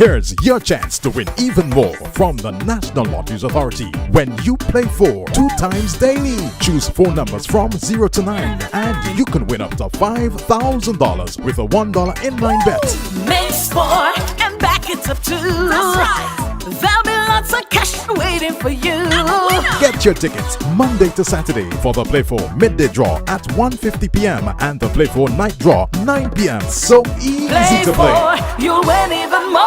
Here's your chance to win even more from the National Lotteries Authority when you play for 2 times daily. Choose phone numbers from 0 to 9 and you can win up to $5,000 with a $1 inline bet. Make sport and back it up too. That's right. There'll be lots of cash waiting for you. Get your tickets Monday to Saturday for the Play 4 midday draw at 1:50 p.m. and the Play 4 night draw 9 p.m. So easy to play. You'll win even more.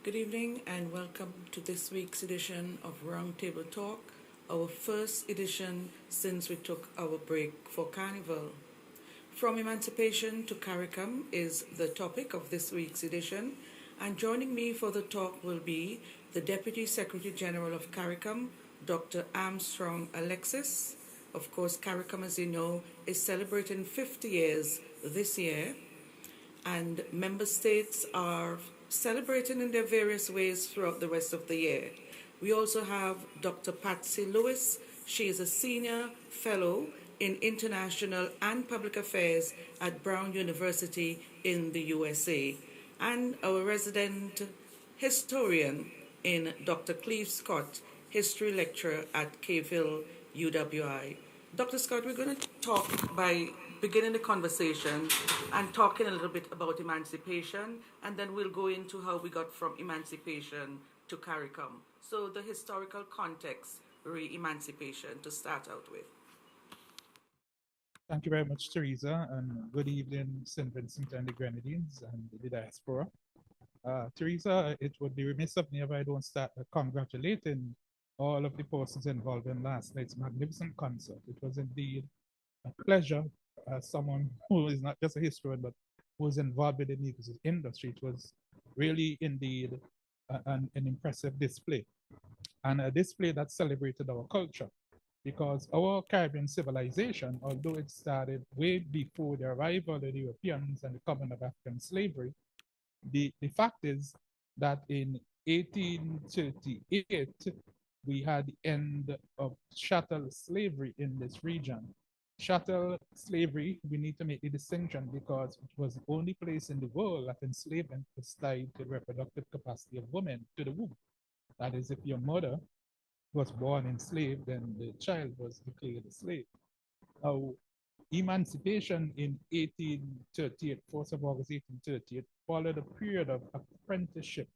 Good evening and welcome to this week's edition of Roundtable Talk, our first edition since we took our break for Carnival. From Emancipation to CARICOM is the topic of this week's edition, and joining me for the talk will be the Deputy Secretary General of CARICOM, Dr. Armstrong Alexis. Of course, CARICOM, as you know, is celebrating 50 years this year, and member states are celebrating in their various ways throughout the rest of the year. We also have Dr. Patsy Lewis. She is a senior fellow in international and public affairs at Brown University in the USA, and our resident historian in Dr. Cleve Scott, history lecturer at Caveville UWI. Dr. Scott, we're going to talk by beginning the conversation and talking a little bit about emancipation, and then we'll go into how we got from emancipation to CARICOM. So the historical context, re-emancipation, to start out with. Thank you very much, Teresa, and good evening, St. Vincent and the Grenadines and the diaspora. Teresa, it would be remiss of me if I don't start congratulating all of the persons involved in last night's magnificent concert. It was indeed a pleasure as someone who is not just a historian, but who is involved with the music industry. It was really indeed an impressive display, and a display that celebrated our culture, because our Caribbean civilization, although it started way before the arrival of the Europeans and the coming of African slavery, the fact is that in 1838, we had the end of chattel slavery in this region. Chattel slavery, we need to make the distinction because it was the only place in the world that enslavement was tied to the reproductive capacity of women to the womb. That is, if your mother was born enslaved, then the child was declared a slave. Now, emancipation in 1838, 4th of August 1838, followed a period of apprenticeship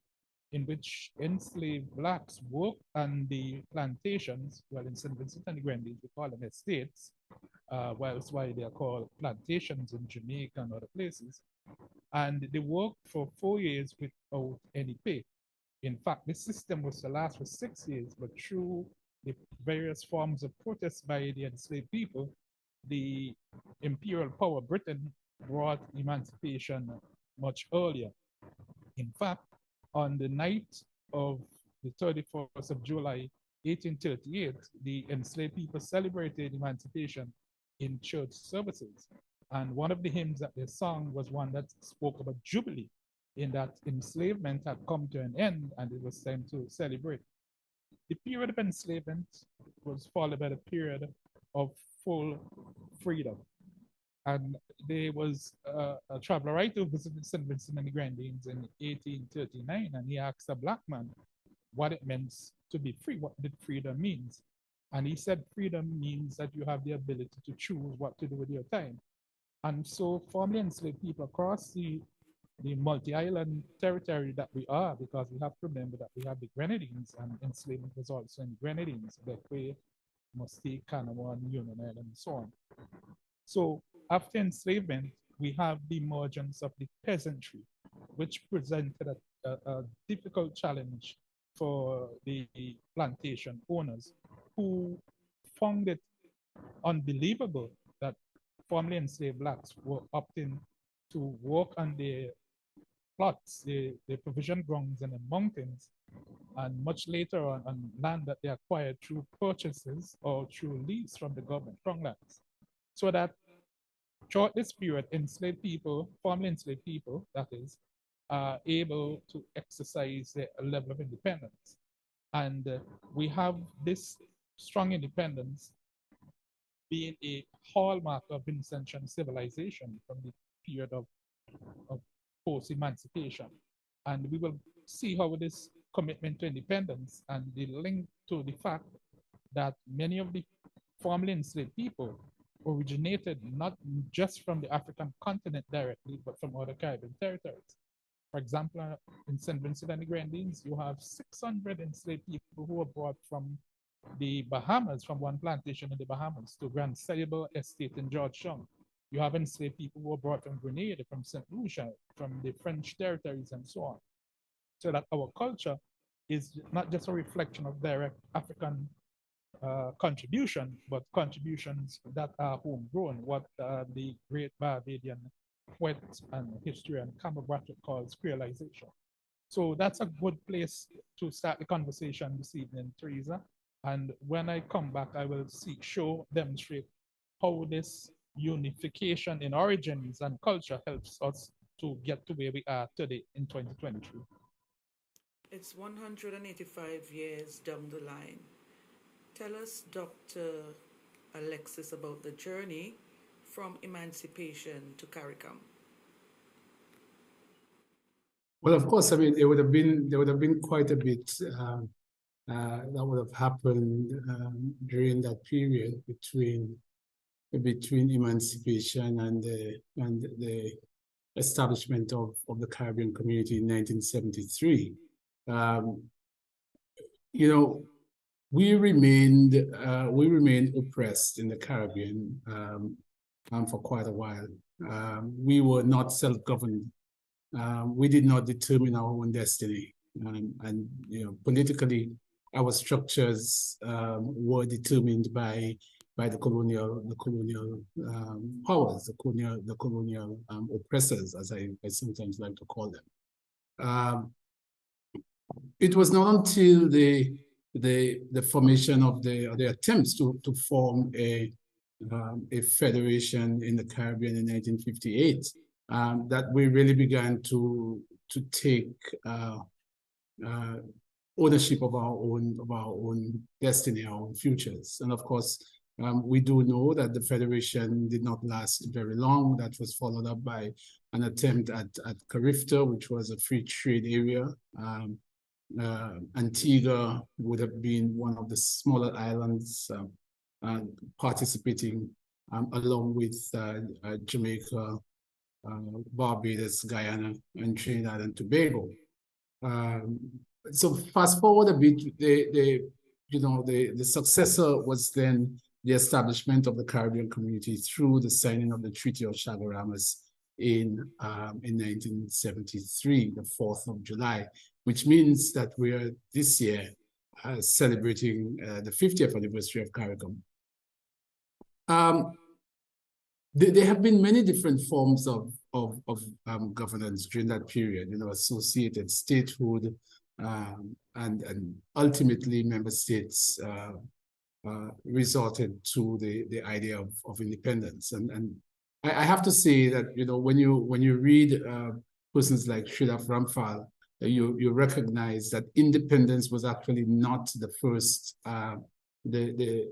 in which enslaved blacks worked on the plantations, well, in St. Vincent and the Grenadines, we call them estates, whilst why they are called plantations in Jamaica and other places. And they worked for 4 years without any pay. In fact, this system was to last for 6 years, but through the various forms of protest by the enslaved people, the imperial power Britain brought emancipation much earlier. In fact, on the night of the 31st of July, 1838, the enslaved people celebrated emancipation in church services. And one of the hymns that they sung was one that spoke about jubilee, in that enslavement had come to an end and it was time to celebrate. The period of enslavement was followed by the period of full freedom. And there was a traveler writer who visited St. Vincent and the Grenadines in 1839, and he asked a black man what it meant to be free. What did freedom means? And he said freedom means that you have the ability to choose what to do with your time. And so formerly enslaved people across the multi-island territory that we are, because we have to remember that we have the Grenadines, and enslavement was also in Grenadines, Bequia, Mustique, Canamon, Union Island, and so on. So after enslavement, we have the emergence of the peasantry, which presented a difficult challenge for the plantation owners, who found it unbelievable that formerly enslaved blacks were opting to work on their plots. They provision grounds in the mountains, and much later on land that they acquired through purchases or through lease from the government, from lands. So that throughout this period, enslaved people, formerly enslaved people, that is, are able to exercise a level of independence. And we have this strong independence being a hallmark of Vincentian civilization from the period of post-emancipation. And we will see how this commitment to independence and the link to the fact that many of the formerly enslaved people originated not just from the African continent directly, but from other Caribbean territories. For example, in St. Vincent and the Grenadines, you have 600 enslaved people who were brought from the Bahamas, from one plantation in the Bahamas to Grand Sable Estate in Georgetown. You have enslaved people who were brought from Grenada, from St. Lucia, from the French territories, and so on. So that our culture is not just a reflection of direct African contribution, but contributions that are homegrown, what the great Barbadian poet and historian Campbell Bradford calls creolization. So that's a good place to start the conversation this evening, Teresa. And when I come back, I will demonstrate how this unification in origins and culture helps us to get to where we are today in 2023. It's 185 years down the line. Tell us, Dr. Alexis, about the journey from emancipation to CARICOM. Well, of course, I mean, there would have been quite a bit that would have happened during that period between emancipation and the establishment of the Caribbean community in 1973. We remained oppressed in the Caribbean for quite a while. We were not self-governed. We did not determine our own destiny, and politically, our structures were determined by the colonial powers, the colonial oppressors, as I sometimes like to call them. It was not until the formation of the attempts to form a federation in the Caribbean in 1958 that we really began to take ownership of our own destiny, our own futures. And of course, we do know that the federation did not last very long. That was followed up by an attempt at Carifta, which was a free trade area. Antigua would have been one of the smaller islands participating along with Jamaica, Barbados, Guyana, and Trinidad and Tobago. So fast forward a bit, the successor was then the establishment of the Caribbean community through the signing of the Treaty of Chaguaramas in 1973, the 4th of July, which means that we are this year celebrating the 50th anniversary of CARICOM. There have been many different forms of governance during that period, associated statehood, and ultimately member states resorted to the idea of independence. And I have to say that when you read persons like Sridhar Ramphal, you recognize that independence was actually not the first the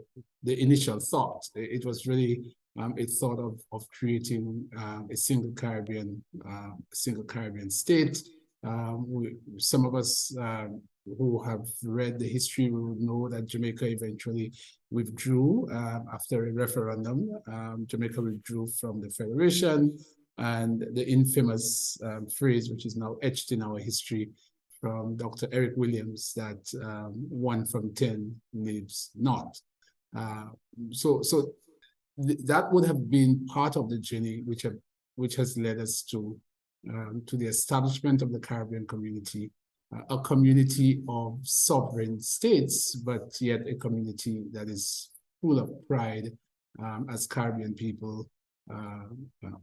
initial thought. It was really a thought of creating a single Caribbean state. Some of us who have read the history will know that Jamaica eventually withdrew after a referendum. Jamaica withdrew from the Federation, and the infamous phrase, which is now etched in our history, from Dr. Eric Williams, that 1 from 10 lives not. So that would have been part of the journey which has led us to the establishment of the Caribbean community, a community of sovereign states, but yet a community that is full of pride as Caribbean people,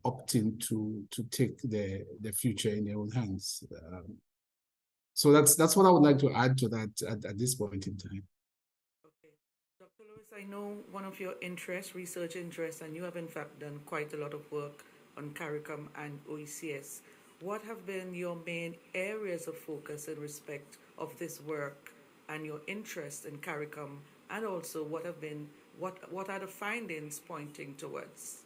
opting to take their future in their own hands. So that's what I would like to add to that at this point in time. Okay. Dr. Lewis, I know one of your interests, research interests, and you have in fact done quite a lot of work on CARICOM and OECS. What have been your main areas of focus in respect of this work and your interest in CARICOM, and also what are the findings pointing towards?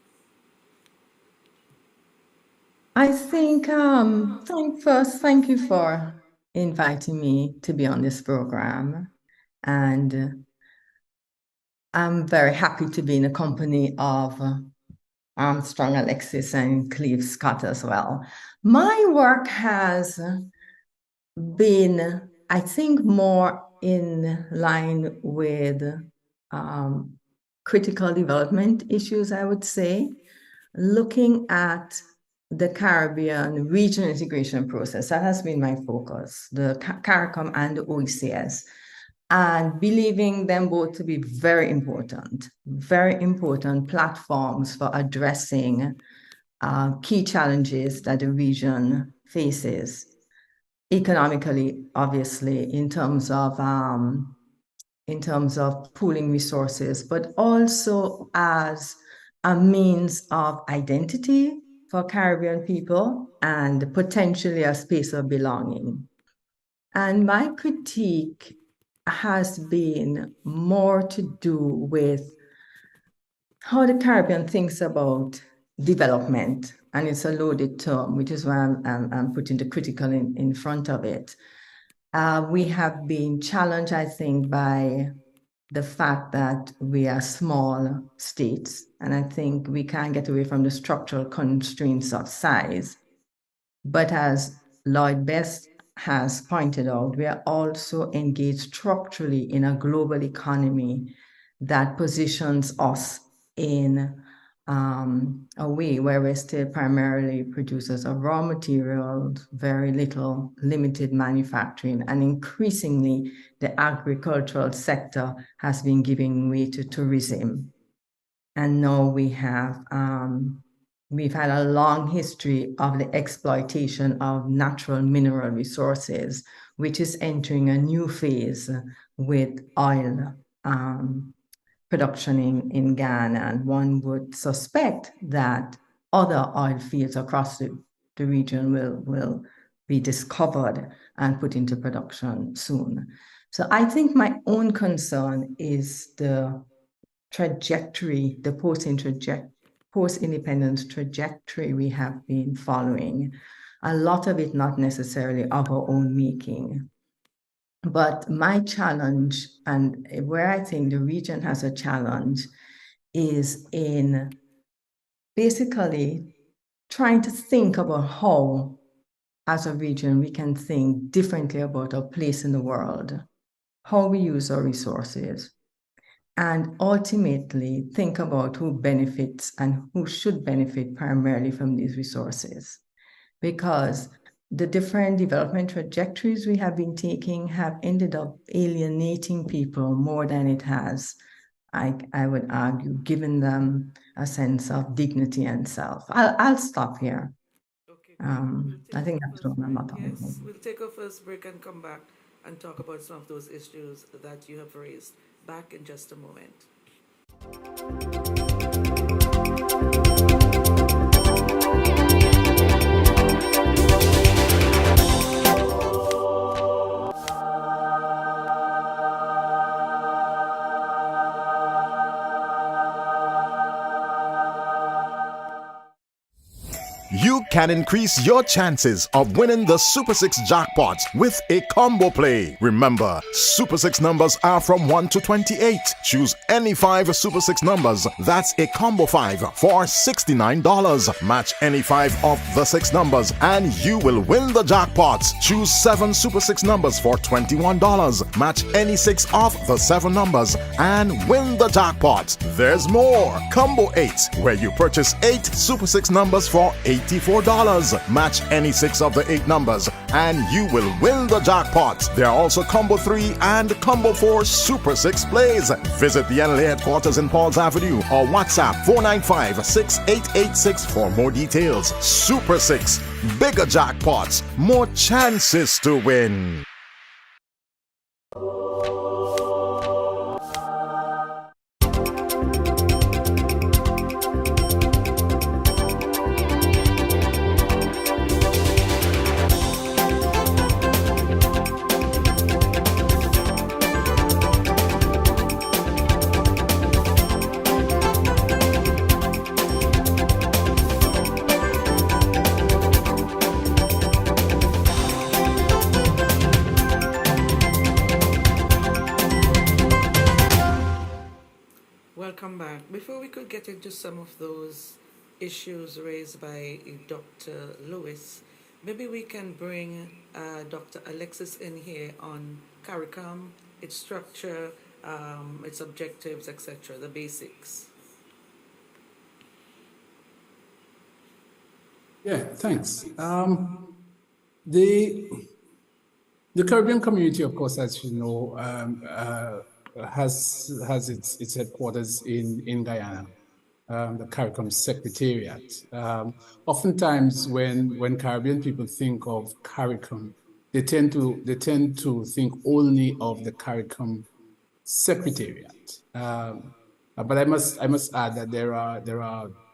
I think, thank you for inviting me to be on this program. And I'm very happy to be in the company of Armstrong Alexis and Cleve Scott as well. My work has been, I think, more in line with critical development issues, I would say, looking at the Caribbean regional integration process. That has been my focus, the CARICOM and the OECS, and believing them both to be very important platforms for addressing key challenges that the region faces economically, obviously, in terms of pooling resources, but also as a means of identity for Caribbean people and potentially a space of belonging. And my critique has been more to do with how the Caribbean thinks about development. And it's a loaded term, which is why I'm putting the critical in front of it. We have been challenged, I think, by the fact that we are small states, and I think we can't get away from the structural constraints of size. But as Lloyd Best has pointed out, we are also engaged structurally in a global economy that positions us in a way where we're still primarily producers of raw materials, very little limited manufacturing, and increasingly the agricultural sector has been giving way to tourism. And now we have, we've had a long history of the exploitation of natural mineral resources, which is entering a new phase with oil production in Ghana, and one would suspect that other oil fields across the region will be discovered and put into production soon. So I think my own concern is the trajectory, the post-independence trajectory we have been following. A lot of it not necessarily of our own making. But my challenge, and where I think the region has a challenge, is in basically trying to think about how, as a region, we can think differently about our place in the world, how we use our resources, and ultimately think about who benefits and who should benefit primarily from these resources. Because the different development trajectories we have been taking have ended up alienating people more than it has, I would argue, given them a sense of dignity and self. I'll stop here. Okay, I think that's what I'm about. Yes, we'll take our first break and come back and talk about some of those issues that you have raised. Back in just a moment. You can increase your chances of winning the Super 6 jackpot with a combo play. Remember, Super 6 numbers are from 1 to 28. Choose any 5 Super 6 numbers. That's a combo 5 for $69. Match any 5 of the 6 numbers and you will win the jackpot. Choose 7 Super 6 numbers for $21. Match any 6 of the 7 numbers and win the jackpot. There's more. Combo 8, where you purchase 8 Super 6 numbers for $85. $24. Match any 6 of the 8 numbers and you will win the jackpot. There are also Combo 3 and Combo 4 Super 6 plays. Visit the NLA headquarters in Pauls Avenue or WhatsApp 495-6886 for more details. Super 6, bigger jackpots, more chances to win. Welcome back. Before we could get into some of those issues raised by Dr. Lewis, maybe we can bring Dr. Alexis in here on CARICOM, its structure, its objectives, etc., the basics. Yeah, thanks. The Caribbean community, of course, as you know, has its headquarters in Guyana, the CARICOM Secretariat. Oftentimes, when Caribbean people think of CARICOM, they tend to think only of the CARICOM Secretariat. But I must add that there are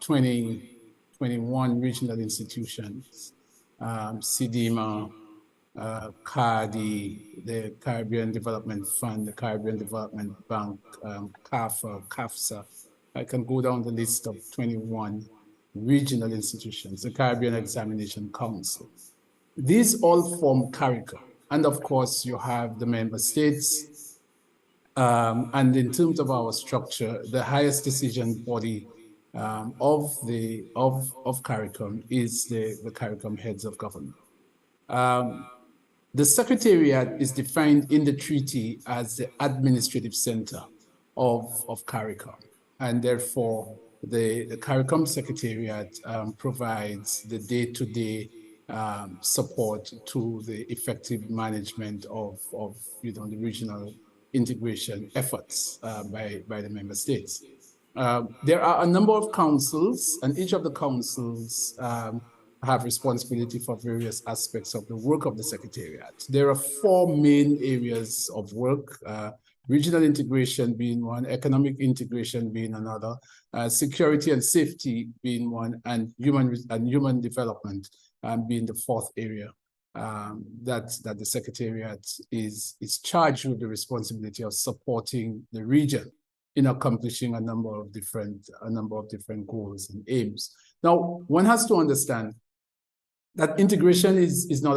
21 regional institutions, CDIMA, CARDI, the Caribbean Development Fund, the Caribbean Development Bank, CAFA, CAFSA. I can go down the list of 21 regional institutions, the Caribbean Examination Council. These all form CARICOM. And of course, you have the member states. And in terms of our structure, the highest decision body of CARICOM is the CARICOM heads of government. The Secretariat is defined in the treaty as the administrative center of CARICOM, and therefore the CARICOM Secretariat provides the day-to-day support to the effective management of the regional integration efforts by the member states. There are a number of councils, and each of the councils have responsibility for various aspects of the work of the Secretariat. There are 4 main areas of work, regional integration being one, economic integration being another, security and safety being one, and human development being the 4th area that the Secretariat is charged with the responsibility of supporting the region in accomplishing a number of different goals and aims. Now, one has to understand that integration is not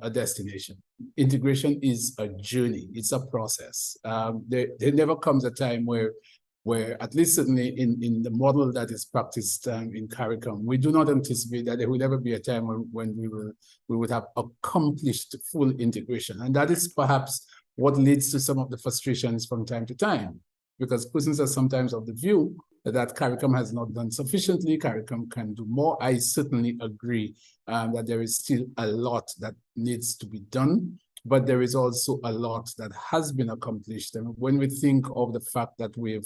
a destination. Integration is a journey. It's a process. There never comes a time where at least certainly in the model that is practiced in CARICOM, we do not anticipate that there will ever be a time when we would have accomplished full integration. And that is perhaps what leads to some of the frustrations from time to time, because persons are sometimes of the view that CARICOM has not done sufficiently, CARICOM can do more. I certainly agree that there is still a lot that needs to be done, but there is also a lot that has been accomplished. And when we think of the fact that we have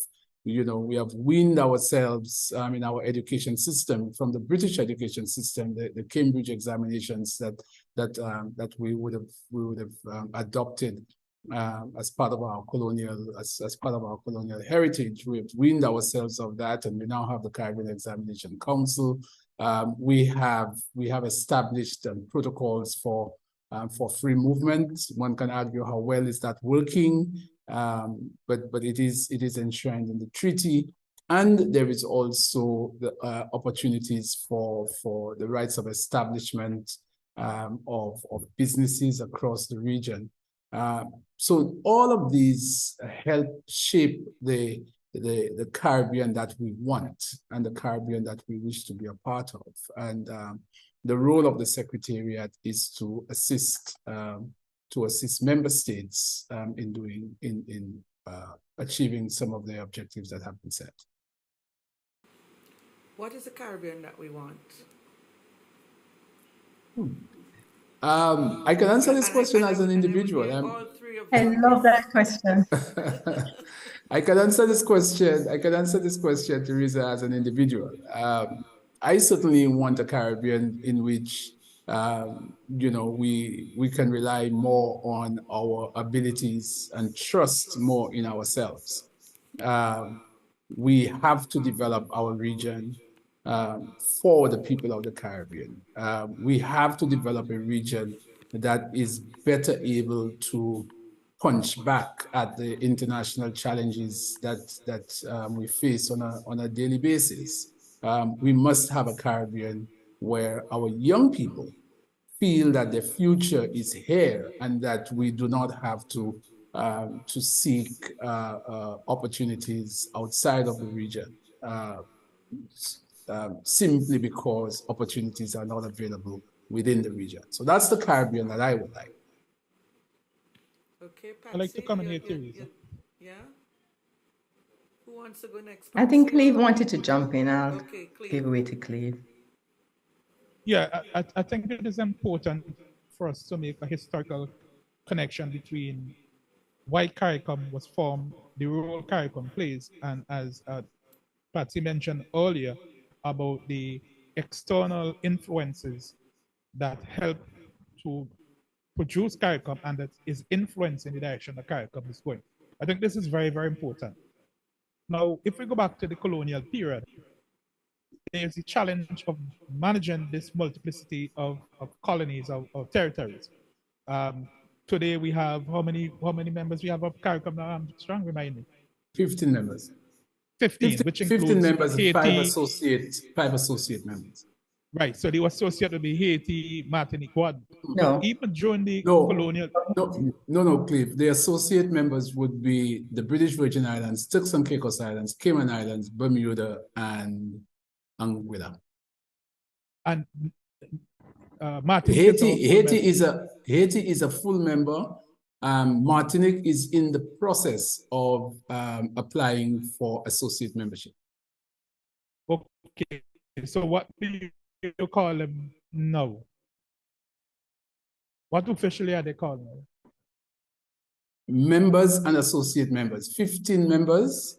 weaned ourselves in our education system from the British education system, the Cambridge examinations that we would have adopted as part of our colonial heritage. We've weaned ourselves of that, and we now have the Caribbean Examination Council. We have established protocols for free movement. One can argue how well is that working, but it is enshrined in the treaty. And there is also the opportunities for the rights of establishment of businesses across the region. So all of these help shape the Caribbean that we want and the Caribbean that we wish to be a part of. And the role of the Secretariat is to assist member states in achieving some of the objectives that have been set. What is the Caribbean that we want? I can answer this And question I as an would individual. hear all three of I them. love that question. I can answer this question. I can answer this question, Teresa, as an individual. I certainly want a Caribbean in which we can rely more on our abilities and trust more in ourselves. Um, we have to develop our region for the people of the Caribbean. We have to develop a region that is better able to punch back at the international challenges that we face on a daily basis. We must have a Caribbean where our young people feel that the future is here and that we do not have to seek opportunities outside of the region simply because opportunities are not available within the region. So that's the Caribbean that I would like. Okay, I'd like to Patsy, come in here, Teresa. yeah? Who wants to go next? I think Patsy Cleve or- wanted to jump in. I'll Okay, Cleve. give way to Cleve. Yeah, I think it is important for us to make a historical connection between why CARICOM was formed, the role CARICOM plays, and as Patsy mentioned earlier about the external influences that help to produce CARICOM and that is influencing the direction that CARICOM is going. I think this is very, very important. Now, if we go back to the colonial period, there's the challenge of managing this multiplicity of colonies, of territories. Today we have how many members we have of CARICOM now? I'm strong, remind me. 15 members. 15, which 15 includes members and Haiti. five associate members. Right, so they were associated with Haiti, Martinique, Guadeloupe. No. But even during the No, colonial, no, Cliff. The associate members would be the British Virgin Islands, Turks and Caicos Islands, Cayman Islands, Bermuda, and Anguilla. and Martinique Haiti is a full member. Martinique is in the process of applying for associate membership. Okay, so what do you call them now? What officially are they called now? Members and associate members, 15 members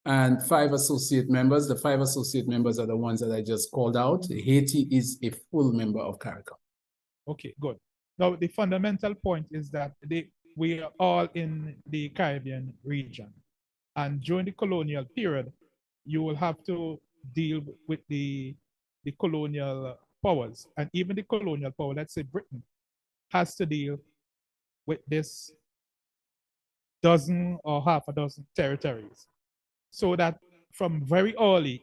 and 5 associate members. The 5 associate members are the ones that I just called out. Haiti is a full member of CARICOM. Okay, good. Now, the fundamental point is that we are all in the Caribbean region. And during the colonial period, you will have to deal with the colonial powers. And even the colonial power, let's say Britain, has to deal with this dozen or half a dozen territories. So that from very early,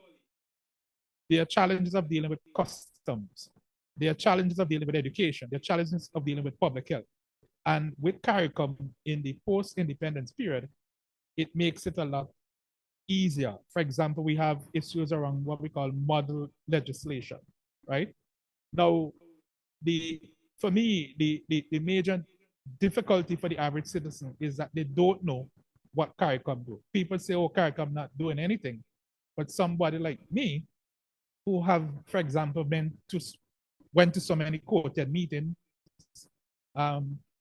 there are challenges of dealing with customs. There are challenges of dealing with education. There are challenges of dealing with public health. And with CARICOM in the post-independence period, it makes it a lot easier. For example, we have issues around what we call model legislation, right? Now, for me, the major difficulty for the average citizen is that they don't know what CARICOM do. People say, oh, CARICOM not doing anything. But somebody like me, who have, for example, went to so many quoted meetings,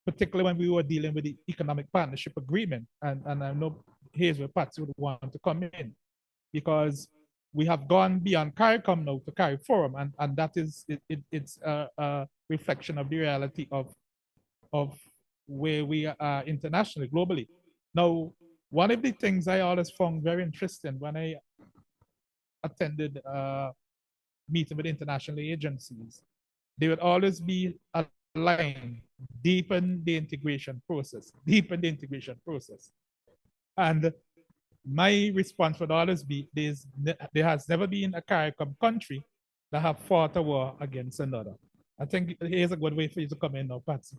particularly when we were dealing with the economic partnership agreement. And I know here's where Patsy would want to come in, because we have gone beyond CARICOM now to CARIFORUM, and that is, it's a reflection of the reality of where we are internationally, globally. Now, one of the things I always found very interesting when I attended meeting with international agencies, they would always be a line, deepen the integration process. And my response would always be, there has never been a CARICOM country that have fought a war against another. I think here's a good way for you to come in now, Patsy.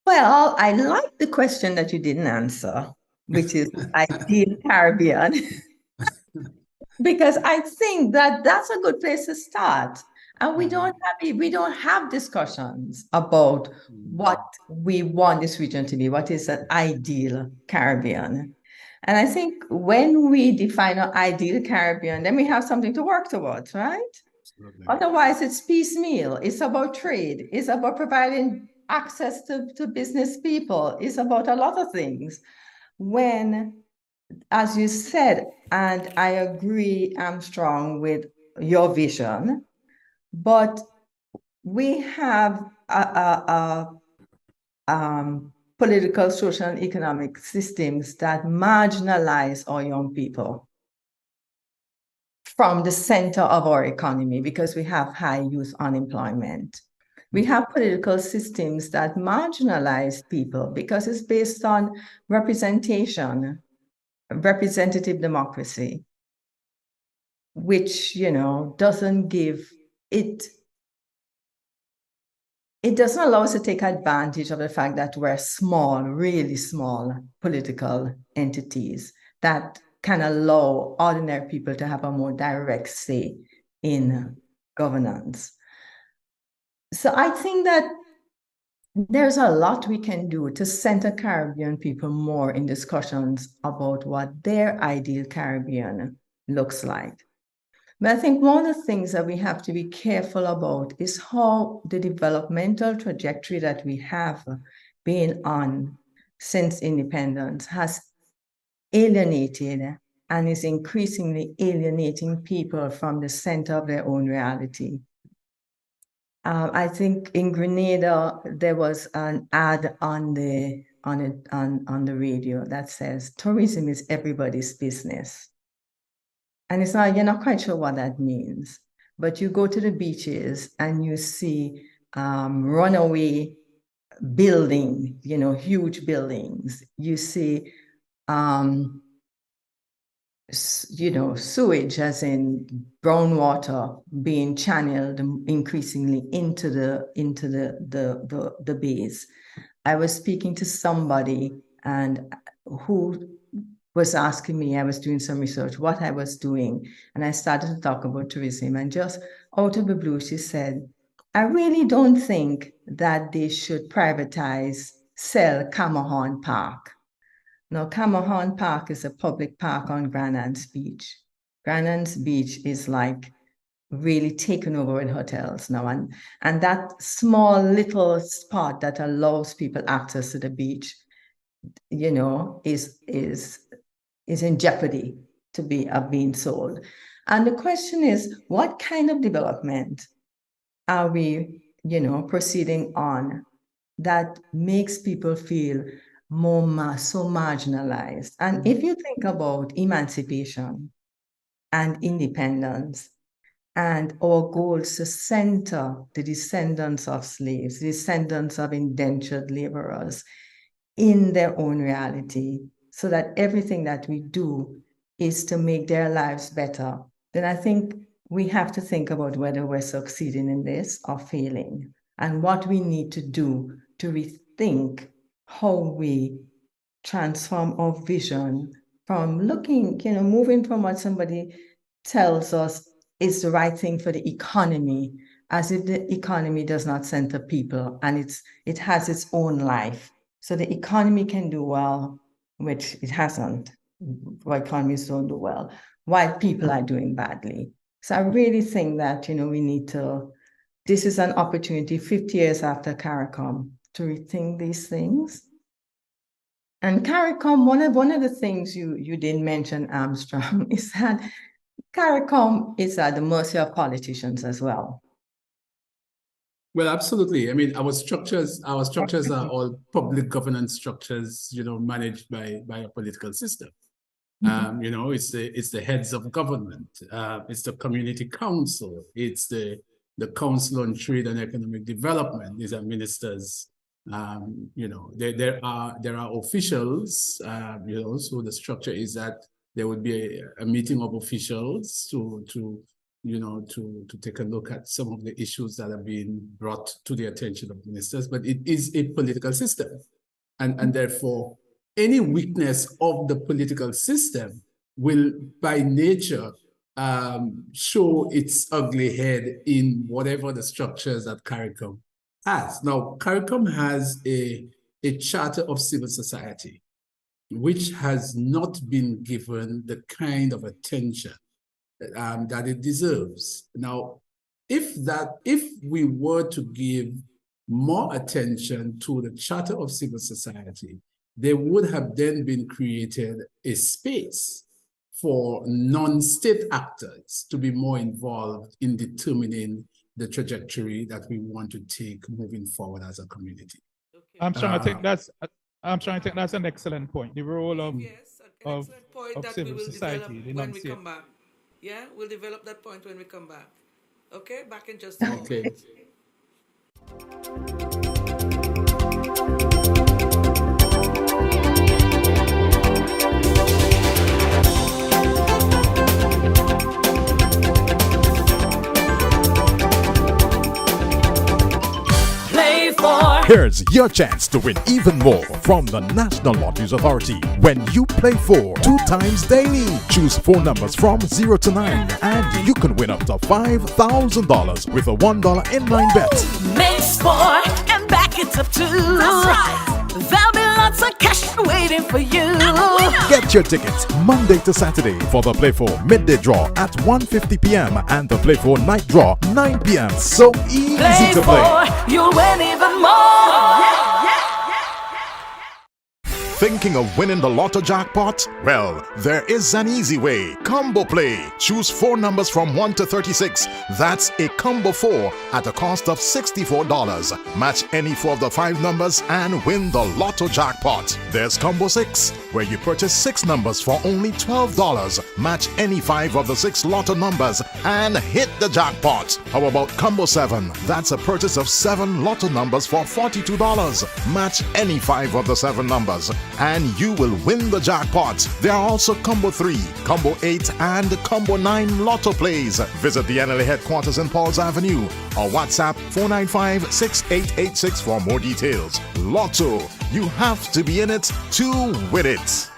Well, I like the question that you didn't answer, which is ideal Caribbean, because I think that that's a good place to start. And we don't have discussions about what we want this region to be, what is an ideal Caribbean. And I think when we define an ideal Caribbean, then we have something to work towards, right? Absolutely. Otherwise, it's piecemeal. It's about trade. It's about providing access to business people. It's about a lot of things. When, as you said, and I agree, Armstrong, with your vision, but we have political, social, and economic systems that marginalize our young people from the center of our economy because we have high youth unemployment. We have political systems that marginalize people because it's based on representation, representative democracy, which, doesn't give it. It doesn't allow us to take advantage of the fact that we're small, really small political entities that can allow ordinary people to have a more direct say in governance. So I think that there's a lot we can do to center Caribbean people more in discussions about what their ideal Caribbean looks like. But I think one of the things that we have to be careful about is how the developmental trajectory that we have been on since independence has alienated and is increasingly alienating people from the center of their own reality. I think in Grenada, there was an ad on the radio that says, tourism is everybody's business. And you're not quite sure what that means, but you go to the beaches and you see runaway building, huge buildings. You see, sewage, as in brown water, being channeled increasingly into the bays. I was speaking to somebody and who was asking me, I was doing some research, what I was doing, and I started to talk about tourism, and just out of the blue, she said, I really don't think that they should sell Camohon Park. Now, Camohon Park is a public park on Grand Anse Beach. Grand Anse Beach is like really taken over with hotels now, and that small little spot that allows people access to the beach, is in jeopardy of being sold. And the question is, what kind of development are we, proceeding on that makes people feel so marginalized? And if you think about emancipation and independence and our goals to center the descendants of slaves, descendants of indentured laborers in their own reality, so that everything that we do is to make their lives better, then I think we have to think about whether we're succeeding in this or failing, and what we need to do to rethink how we transform our vision from moving from what somebody tells us is the right thing for the economy, as if the economy does not center people and it has its own life. So the economy can do well, which it hasn't. Why economies don't do well, while people are doing badly. So I really think that, this is an opportunity 50 years after CARICOM to rethink these things. And CARICOM, one of the things you didn't mention, Armstrong, is that CARICOM is at the mercy of politicians as well. Well, absolutely. I mean, our structures are all public governance structures, managed by a political system. It's the heads of government, it's the community council, it's the Council on Trade and Economic Development. These are ministers. There are officials. So the structure is that there would be a meeting of officials to take a look at some of the issues that are being brought to the attention of ministers, but it is a political system. And therefore, any weakness of the political system will, by nature, show its ugly head in whatever the structures that CARICOM has. Now, CARICOM has a charter of civil society, which has not been given the kind of attention that it deserves. Now, if we were to give more attention to the Charter of Civil Society, there would have then been created a space for non-state actors to be more involved in determining the trajectory that we want to take moving forward as a community. I'm trying to think that's an excellent point. The role of Yes, an of- excellent point of that civil we will society, develop the when we non-state. come back. Yeah, we'll develop that point when we come back. Okay, back in just a moment. Okay. Play for. Here's your chance to win even more from the National Lotteries Authority when you play for 2 times daily. Choose 4 numbers from 0 to 9 and you can win up to $5,000 with a $1 inline bet. Make sport and back it up too. That's right. There'll be lots of cash waiting for you. Get your tickets Monday to Saturday for the Play 4 midday draw at 1:50 p.m. and the Play 4 night draw 9 p.m. So easy Play to play. for, you'll win even more. Thinking of winning the lotto jackpot? Well, there is an easy way. Combo Play. Choose 4 numbers from 1 to 36. That's a combo 4 at a cost of $64. Match any 4 of the 5 numbers and win the lotto jackpot. There's Combo 6, where you purchase 6 numbers for only $12. Match any 5 of the 6 lotto numbers and hit the jackpot. How about Combo 7? That's a purchase of 7 lotto numbers for $42. Match any 5 of the 7 numbers and you will win the jackpot. There are also Combo 3, Combo 8, and Combo 9 lotto plays. Visit the NLA headquarters in Pauls Avenue or WhatsApp 495-6886 for more details. Lotto, you have to be in it to win it.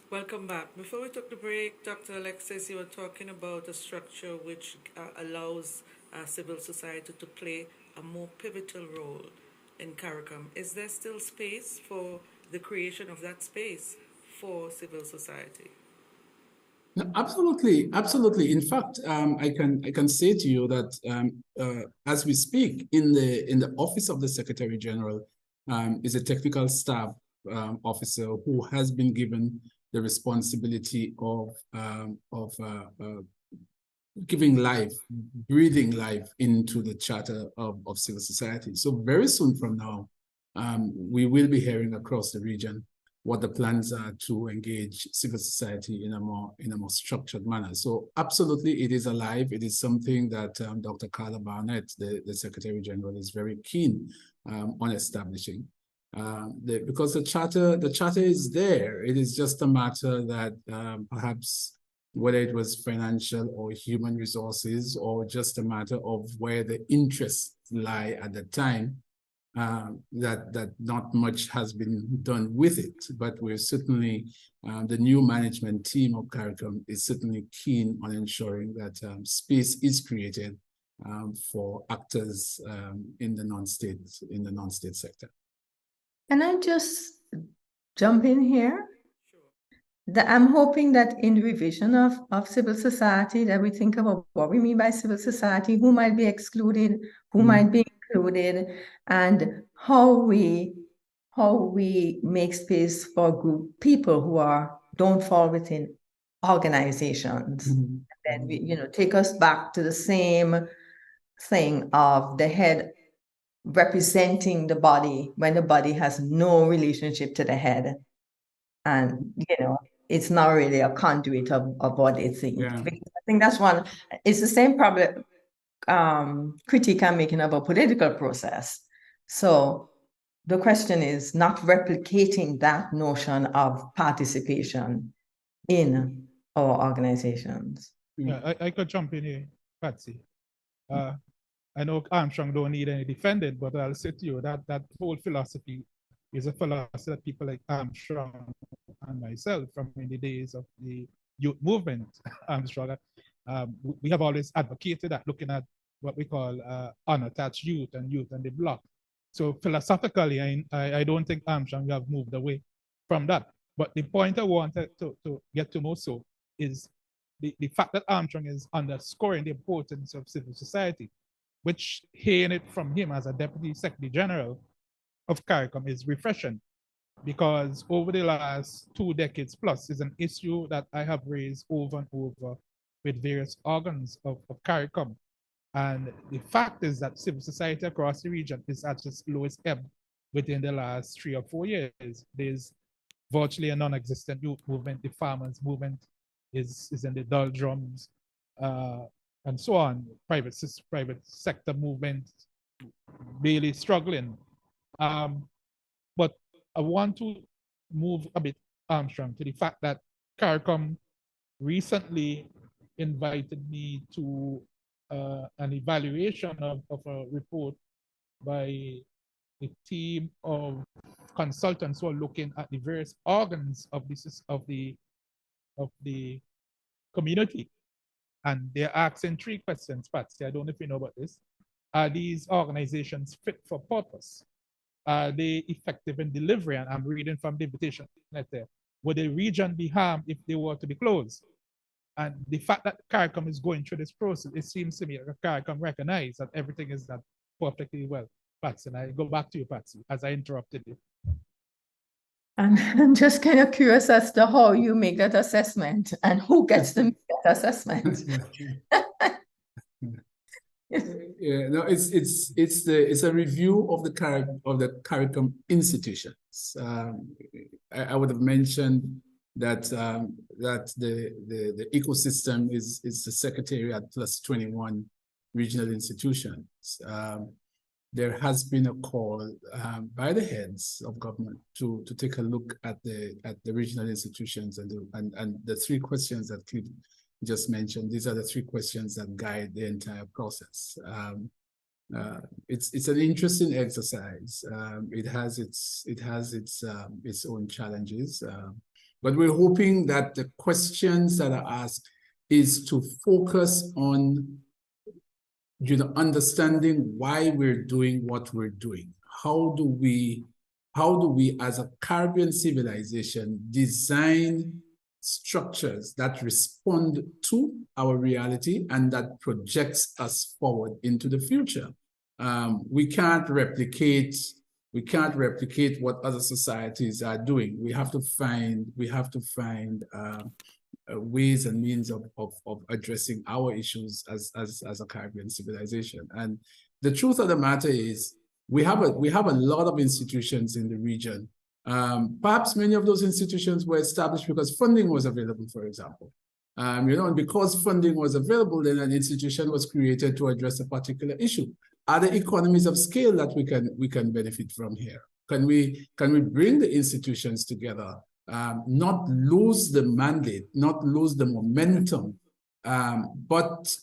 Welcome back. Before we took the break, Dr. Alexis, you were talking about a structure which allows civil society to play a more pivotal role in CARICOM. Is there still space for the creation of that space for civil society? No, absolutely, absolutely. In fact, I can say to you that as we speak, in the office of the Secretary General is a technical staff officer who has been given the responsibility of giving life, breathing life into the Charter of Civil Society. So very soon from now, we will be hearing across the region what the plans are to engage civil society in a more structured manner. So absolutely, it is alive. It is something that Dr. Carla Barnett, the Secretary General, is very keen on establishing. Because the charter is there. It is just a matter that perhaps whether it was financial or human resources or just a matter of where the interests lie at the time, that not much has been done with it. But we're certainly, the new management team of CARICOM is certainly keen on ensuring that space is created for actors in the non-state sector. Can I just jump in here? I'm hoping that in the revision of civil society that we think about what we mean by civil society, who might be excluded, who might be included, and how we make space for people who don't fall within organizations. Mm-hmm. Then we, take us back to the same thing of the head representing the body when the body has no relationship to the head. And, it's not really a conduit of what they think. Yeah. Because I think that's one, it's the same problem, critique I'm making of a political process. So the question is not replicating that notion of participation in our organizations. Yeah, I could jump in here, Patsy. I know Armstrong don't need any defending, but I'll say to you that that whole philosophy is a philosophy that people like Armstrong and myself from in the days of the youth movement, Armstrong, we have always advocated that, looking at what we call unattached youth and youth and the block. So philosophically, I don't think Armstrong have moved away from that. But the point I wanted to get to know so is the fact that Armstrong is underscoring the importance of civil society, which hearing it from him as a Deputy Secretary General of CARICOM is refreshing, because over the last 2 decades plus is an issue that I have raised over and over with various organs of CARICOM. And the fact is that civil society across the region is at its lowest ebb within the last 3 or 4 years. There's virtually a non-existent youth movement. The farmers movement is in the doldrums, and so on. Private sector movement really struggling. But I want to move a bit, Armstrong, to the fact that CARICOM recently invited me to an evaluation of a report by a team of consultants who are looking at the various organs of the community. And they're asking 3 questions, Patsy. I don't know if you know about this. Are these organizations fit for purpose? Are they effective in delivery? And I'm reading from the invitation letter. Would the region be harmed if they were to be closed? And the fact that CARICOM is going through this process, it seems to me that CARICOM recognizes that everything is done perfectly well. Patsy, and I go back to you, Patsy, as I interrupted you. I'm just kind of curious as to how you make that assessment and who gets to make that assessment. Yeah, no, it's a review of the CARICOM institutions. I would have mentioned that the ecosystem is the secretariat plus 21 regional institutions. There has been a call by the heads of government to take a look at the regional institutions and the 3 questions that Cliff just mentioned. These are the 3 questions that guide the entire process. It's an interesting exercise. It has its own challenges, but we're hoping that the questions that are asked is to focus on understanding why we're doing what we're doing. How do we as a Caribbean civilization design structures that respond to our reality and that projects us forward into the future? We can't replicate what other societies are doing. We have to find ways and means of addressing our issues as a Caribbean civilization. And the truth of the matter is, we have a lot of institutions in the region. Perhaps many of those institutions were established because funding was available, for example. And because funding was available, then an institution was created to address a particular issue. Are there economies of scale that we can benefit from here? Can we bring the institutions together? Not lose the mandate, not lose the momentum, but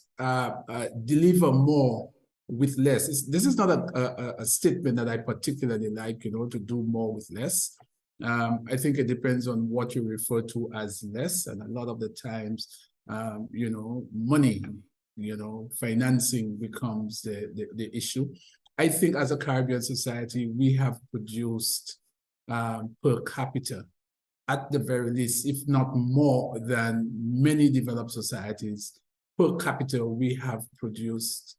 deliver more with less. This is not a statement that I particularly like, to do more with less. I think it depends on what you refer to as less, and a lot of the times, money, financing becomes the issue. I think as a Caribbean society, we have produced per capita, at the very least, if not more than many developed societies, per capita, we have produced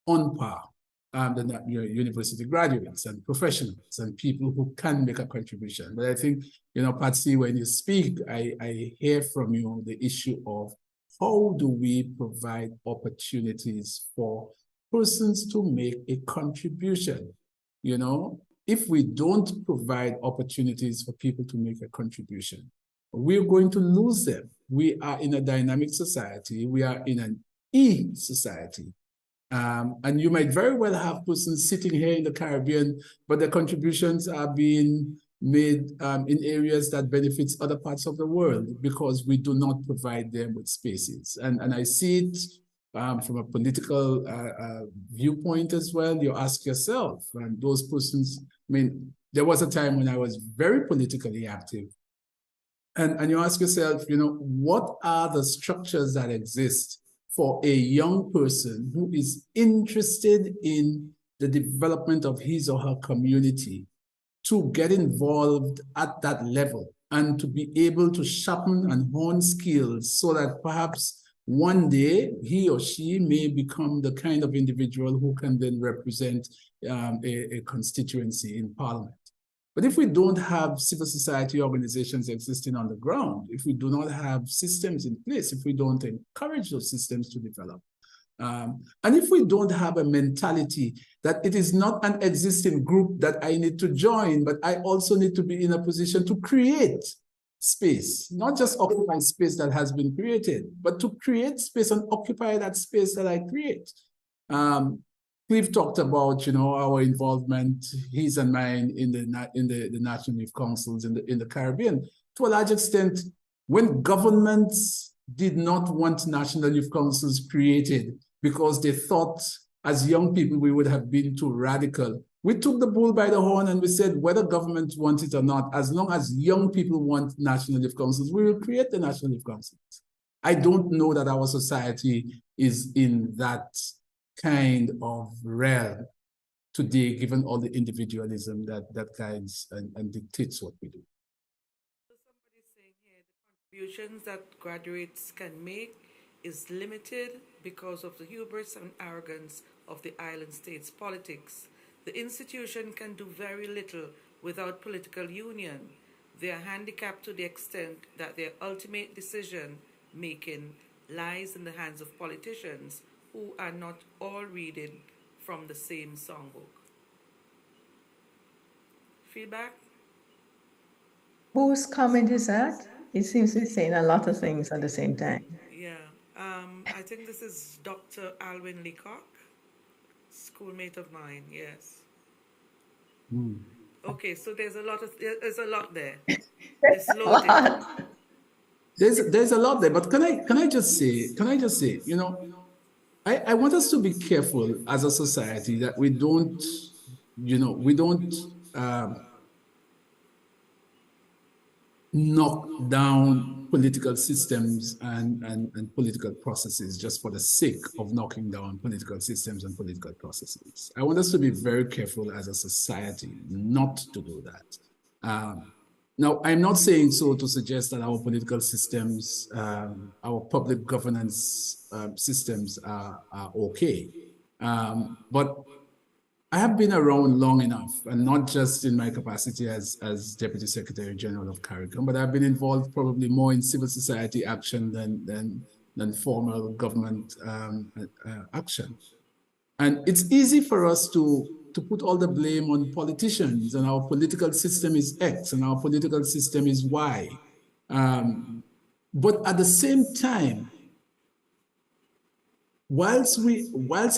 on par the university graduates and professionals and people who can make a contribution. But I think, Patsy, when you speak, I hear from you the issue of how do we provide opportunities for persons to make a contribution? If we don't provide opportunities for people to make a contribution, we're going to lose them. We are in a dynamic society. We are in an e-society. And you might very well have persons sitting here in the Caribbean, but their contributions are being made in areas that benefits other parts of the world because we do not provide them with spaces. And I see it from a political viewpoint as well. You ask yourself, and those persons, I mean, there was a time when I was very politically active. And you ask yourself, you know, what are the structures that exist for a young person who is interested in the development of his or her community to get involved at that level and to be able to sharpen and hone skills so that perhaps one day he or she may become the kind of individual who can then represent a constituency in parliament. But if we don't have civil society organizations existing on the ground, if we do not have systems in place, if we don't encourage those systems to develop, and if we don't have a mentality that it is not an existing group that I need to join, but I also need to be in a position to create space, not just occupy space that has been created, but to create space and occupy that space that I create. We've talked about, you know, our involvement, his and mine, in the National Youth Councils in the Caribbean. To a large extent, when governments did not want National Youth Councils created because they thought as young people we would have been too radical, we took the bull by the horn and we said, whether government wants it or not, as long as young people want National Youth Councils, we will create the National Youth Councils. I don't know that our society is in that kind of realm today, given all the individualism that guides and dictates what we do. So somebody's saying here the contributions that graduates can make is limited because of the hubris and arrogance of the island state's politics. The institution can do very little without political union. They are handicapped to the extent that their ultimate decision making lies in the hands of politicians who are not all reading from the same songbook. Feedback? Whose comment is that? It seems to be saying a lot of things at the same time. Yeah. I think this is Dr. Alwyn Leacock, schoolmate of mine, yes. Okay, so there's a lot there. It's loaded. There's a lot there, but can I just say, you know, I want us to be careful as a society that we don't knock down political systems and political processes just for the sake of knocking down political systems and political processes. I want us to be very careful as a society not to do that. Now, I'm not saying so to suggest that our political systems, our public governance systems are okay. But I have been around long enough, and not just in my capacity as Deputy Secretary General of CARICOM, but I've been involved probably more in civil society action than formal government action. And it's easy for us to put all the blame on politicians, and our political system is X and our political system is Y. But at the same time, whilst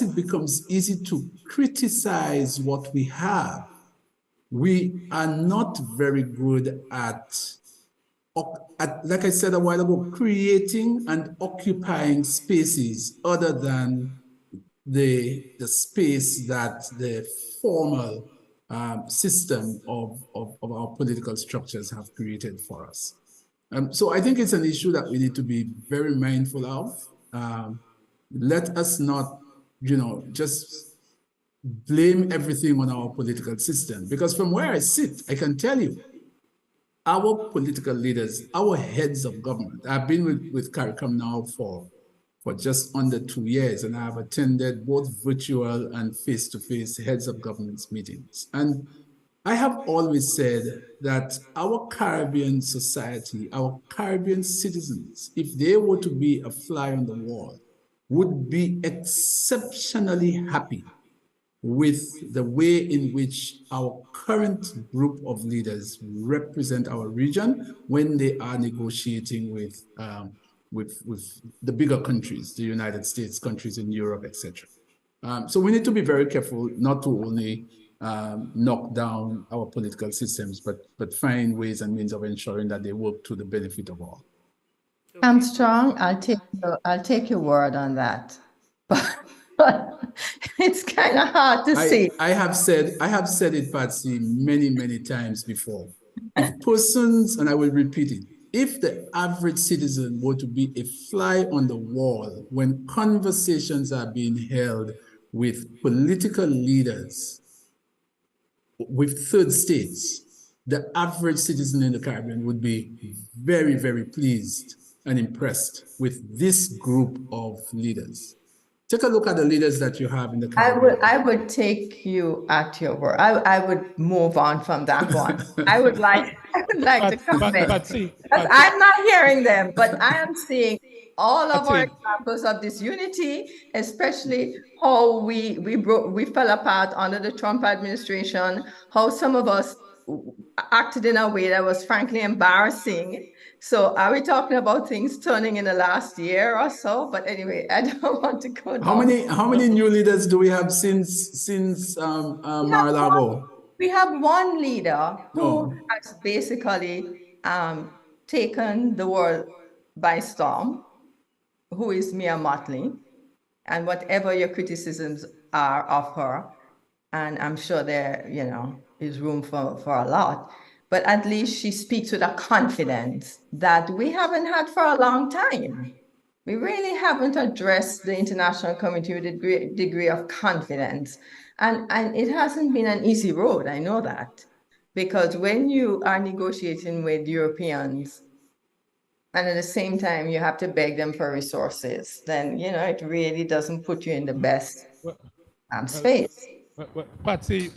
it becomes easy to criticize what we have, we are not very good at, like I said a while ago, creating and occupying spaces other than the space that the formal system of our political structures have created for us. So I think it's an issue that we need to be very mindful of. Let us not, just blame everything on our political system, because from where I sit, I can tell you, our political leaders, our heads of government, I've been with CARICOM now for just under 2 years, and I have attended both virtual and face-to-face heads of governments meetings. And I have always said that our Caribbean society, our Caribbean citizens, if they were to be a fly on the wall, would be exceptionally happy with the way in which our current group of leaders represent our region when they are negotiating with the bigger countries, the United States, countries in Europe, etc. So we need to be very careful not to only knock down our political systems, but find ways and means of ensuring that they work to the benefit of all. Armstrong, I'll take your word on that. But it's kind of hard to say. I have said it, Patsy, many times before. If persons, and I will repeat it, if the average citizen were to be a fly on the wall when conversations are being held with political leaders, with third states, the average citizen in the Caribbean would be very pleased and impressed with this group of leaders. Take a look at the leaders that you have in the Caribbean. I would take you at your word. I would move on from that one. I would like to comment. Patsy, I'm not hearing them, but I am seeing all of our examples of this unity, especially how we fell apart under the Trump administration, how some of us acted in a way that was frankly embarrassing. So are we talking about things turning in the last year or so? But anyway, I don't want to go down. How many new leaders do we have since Mar-a-Lago? We have one leader who has basically taken the world by storm, who is Mia Motley, and whatever your criticisms are of her, and I'm sure there, is room for a lot, but at least she speaks with a confidence that we haven't had for a long time. We really haven't addressed the international community with a degree of confidence. And it hasn't been an easy road, I know that. Because when you are negotiating with Europeans, and at the same time you have to beg them for resources, then, it really doesn't put you in the best space. Patsy,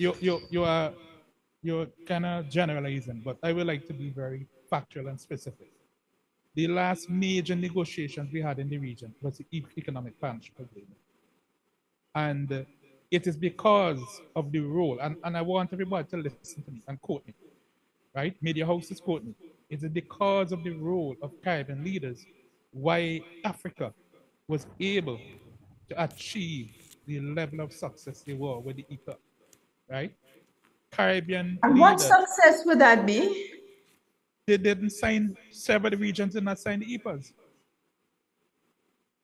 you're kind of generalizing, but I would like to be very factual and specific. The last major negotiations we had in the region was the economic partnership agreement. And it is because of the role, and I want everybody to listen to me and quote me, right? Media houses quote me. It is because of the role of Caribbean leaders why Africa was able to achieve the level of success they were with the EPA, right? Caribbean and leaders, what success would that be? They didn't sign, several regions did not sign the EPAs.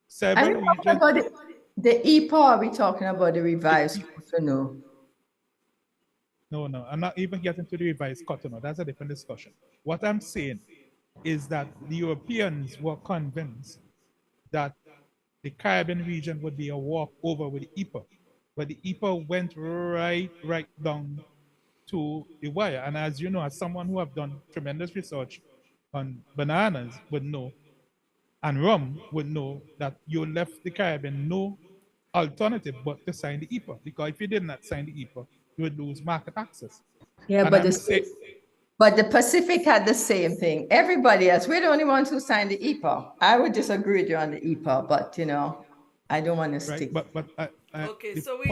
Several regions. About the EPA, are we talking about the revised Cotonou? No, I'm not even getting to the revised Cotonou. That's a different discussion. What I'm saying is that the Europeans were convinced that the Caribbean region would be a walk over with the EPA, but the EPA went right down to the wire. And as you know, as someone who have done tremendous research on bananas would know, and rum would know, that you left the Caribbean no alternative but to sign the EPA, because if you did not sign the EPA, you would lose market access. Yeah, but the Pacific had the same thing. Everybody else, we're the only ones who signed the EPA. I would disagree with you on the EPA, but I don't want to stick. But okay, so we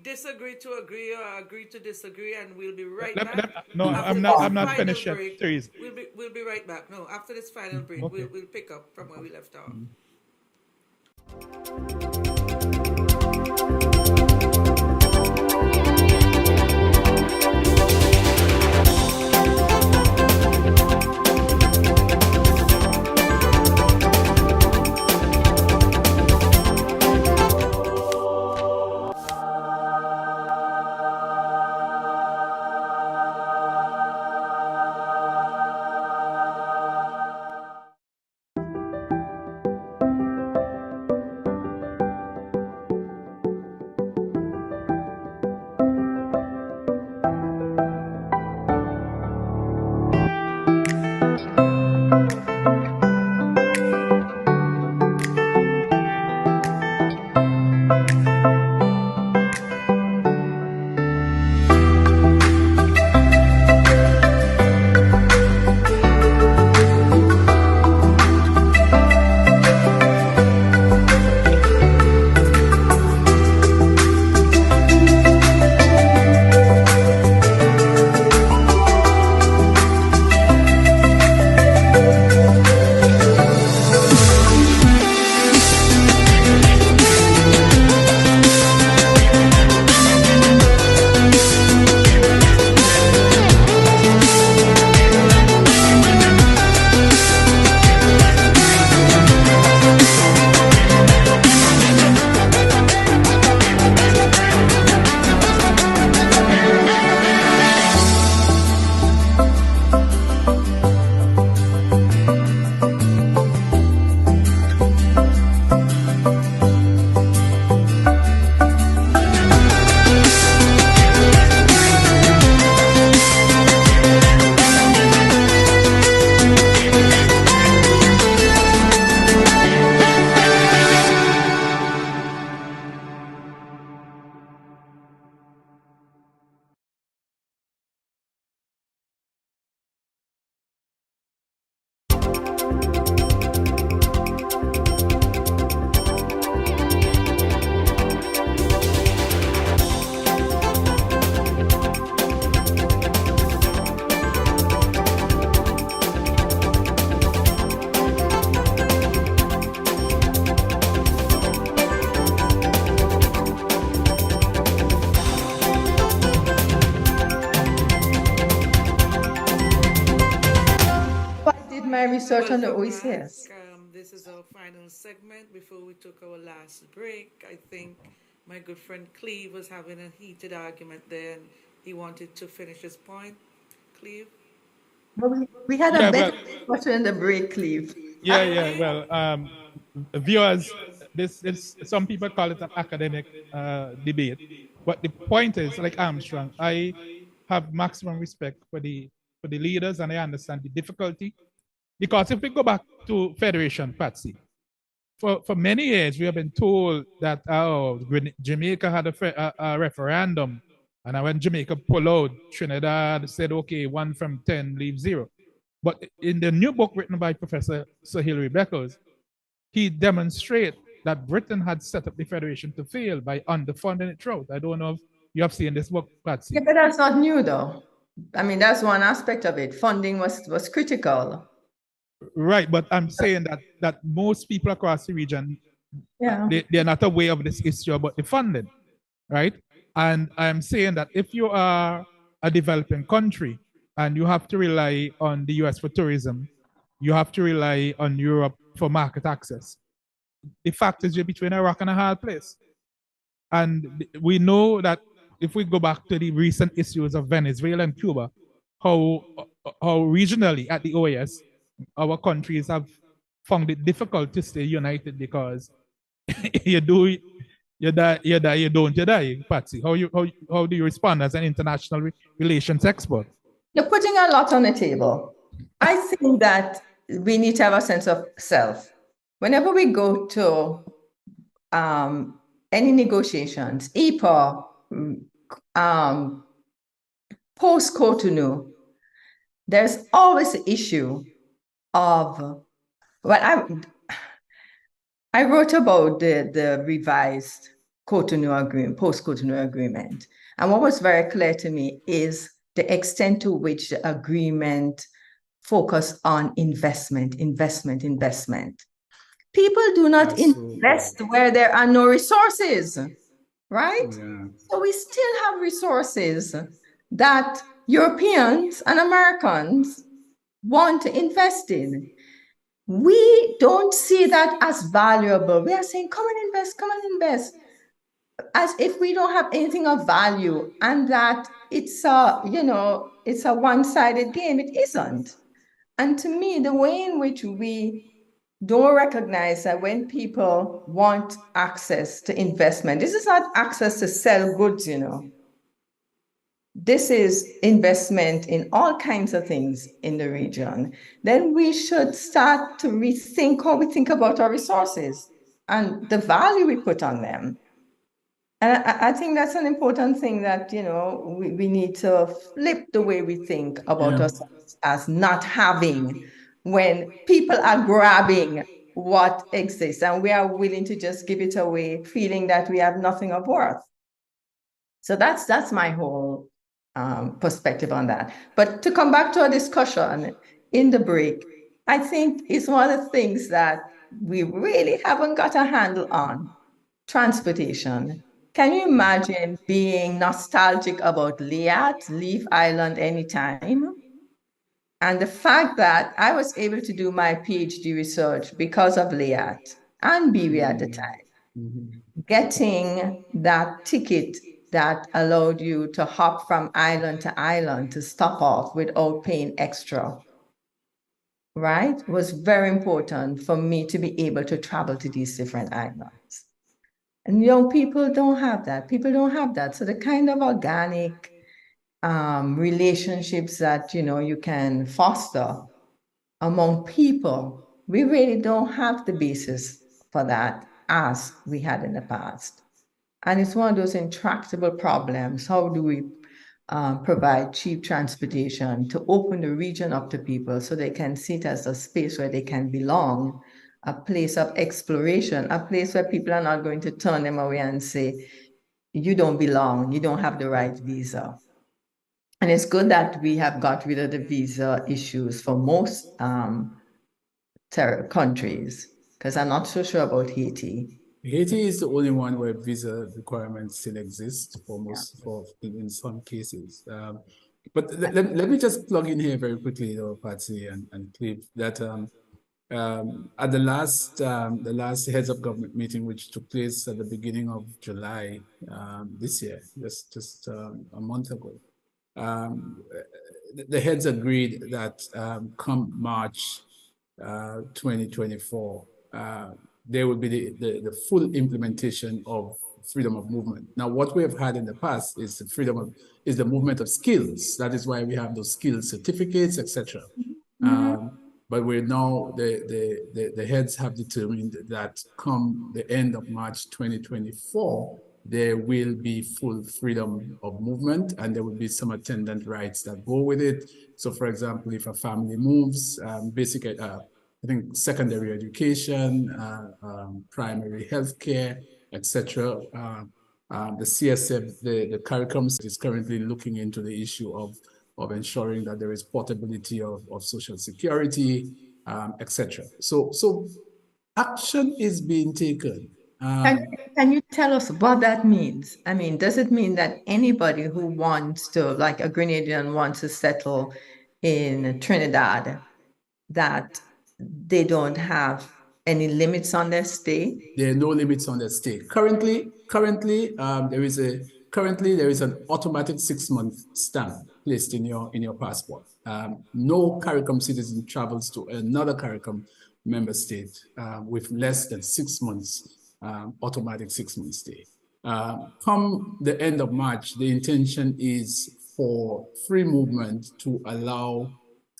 disagree to agree or agree to disagree, and we'll be right back. I'm not finished yet. We'll be right back. No, after this final break, okay. We'll pick up from where we left off. research on the Welcome OECS. back. This is our final segment before we took our last break. I think my good friend Cleve was having a heated argument there and he wanted to finish his point. Cleve? Well, we had Yeah, a well, better discussion in the break, Cleve. yeah. Well, viewers, this is some people call it an academic debate, but the point is, like Armstrong, I have maximum respect for the leaders, and I understand the difficulty. Because if we go back to Federation, Patsy, for many years we have been told that Jamaica had a referendum, and when Jamaica pulled out, Trinidad said, okay, 1 from 10 leave 0. But in the new book written by Professor Sir Hilary Beckles, he demonstrates that Britain had set up the Federation to fail by underfunding it throughout. I don't know if you have seen this book, Patsy. Yeah, but that's not new, though. I mean, that's one aspect of it. Funding was critical. Right, but I'm saying that most people across the region, Yeah. they're not aware of this issue about the funding, right? And I'm saying that if you are a developing country and you have to rely on the US for tourism, you have to rely on Europe for market access. The fact is you're between a rock and a hard place. And we know that if we go back to the recent issues of Venezuela and Cuba, how regionally at the OAS, our countries have found it difficult to stay united because you do, you die, you don't, you die. Patsy, how do you respond as an international relations expert? You're putting a lot on the table. I think that we need to have a sense of self. Whenever we go to any negotiations, EPA, post-Cotonou, there's always the issue of, well, I wrote about the revised Cotonou agreement, post-Cotonou agreement. And what was very clear to me is the extent to which the agreement focused on investment. People do not invest where there are no resources, right? Yeah. So we still have resources that Europeans and Americans want to invest in. We don't see that as valuable. We are saying, come and invest, as if we don't have anything of value and that it's a one-sided game. It isn't. And to me, the way in which we don't recognize that when people want access to investment, this is not access to sell goods, This is investment in all kinds of things in the region. Then we should start to rethink how we think about our resources and the value we put on them. And I think that's an important thing that, we need to flip the way we think about ourselves as not having, when people are grabbing what exists and we are willing to just give it away, feeling that we have nothing of worth. So that's my whole perspective on that. But to come back to our discussion in the break, I think it's one of the things that we really haven't got a handle on: transportation. Can you imagine being nostalgic about Liat, Leaf Island anytime? And the fact that I was able to do my PhD research because of Liat and Biwi at the time, getting that ticket that allowed you to hop from island to island to stop off without paying extra, right, was very important for me to be able to travel to these different islands. And young people don't have that. So the kind of organic relationships that, you can foster among people, we really don't have the basis for that as we had in the past. And it's one of those intractable problems. How do we provide cheap transportation to open the region up to people so they can see it as a space where they can belong, a place of exploration, a place where people are not going to turn them away and say, you don't belong, you don't have the right visa. And it's good that we have got rid of the visa issues for most countries, because I'm not so sure about Haiti. Haiti is the only one where visa requirements still exist in some cases. But let me just plug in here very quickly, though, Patsy and Cliff, that At the last heads of government meeting, which took place at the beginning of July this year, just a month ago, um, the heads agreed that come March 2024, there will be the full implementation of freedom of movement. Now, what we have had in the past is the movement of skills. That is why we have those skills certificates, etc. But we're now the heads have determined that come the end of March 2024, there will be full freedom of movement, and there will be some attendant rights that go with it. So, for example, if a family moves, basic, I think secondary education, primary health care, etc. The CSF, the curriculum is currently looking into the issue of ensuring that there is portability of social security, etc. So action is being taken. Can you tell us what that means? I mean, does it mean that anybody who wants to, like a Grenadian wants to settle in Trinidad, that they don't have any limits on their stay? There are no limits on their stay. Currently, there is an automatic 6-month stamp placed in your passport. No CARICOM citizen travels to another CARICOM member state with less than 6 months automatic 6-month stay. Come the end of March, the intention is for free movement to allow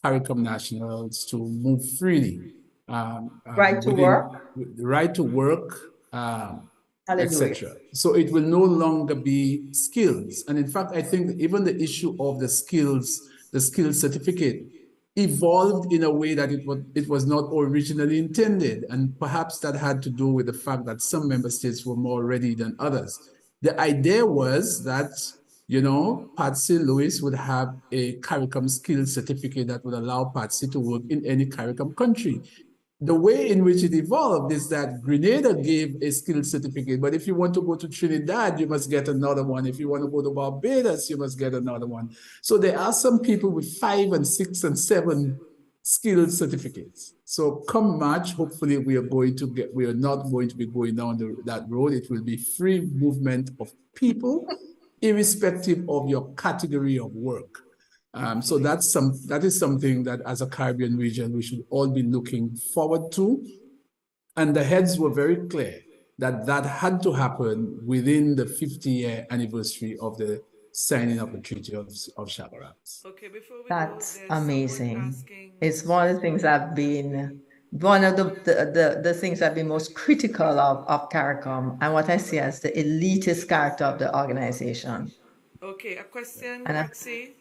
CARICOM nationals to move freely. Right to work? The right to work, Hallelujah. etc. So it will no longer be skills. And in fact, I think even the issue of the skills certificate evolved in a way that it was not originally intended. And perhaps that had to do with the fact that some member states were more ready than others. The idea was that, Patsy Lewis would have a CARICOM skills certificate that would allow Patsy to work in any CARICOM country. The way in which it evolved is that Grenada gave a skills certificate, but if you want to go to Trinidad, you must get another one. If you want to go to Barbados, you must get another one. So there are some people with 5 and 6 and 7 skills certificates. So come March, hopefully we are not going to be going down that road. It will be free movement of people, irrespective of your category of work. So that is something that as a Caribbean region, we should all be looking forward to. And the heads were very clear that had to happen within the 50-year anniversary of the signing of the Treaty of Chagarans. Okay, before we That's go, amazing. It's one of the things one of the things I've been most critical of CARICOM, and what I see as the elitist character of the organization. Okay, a question, Patsy.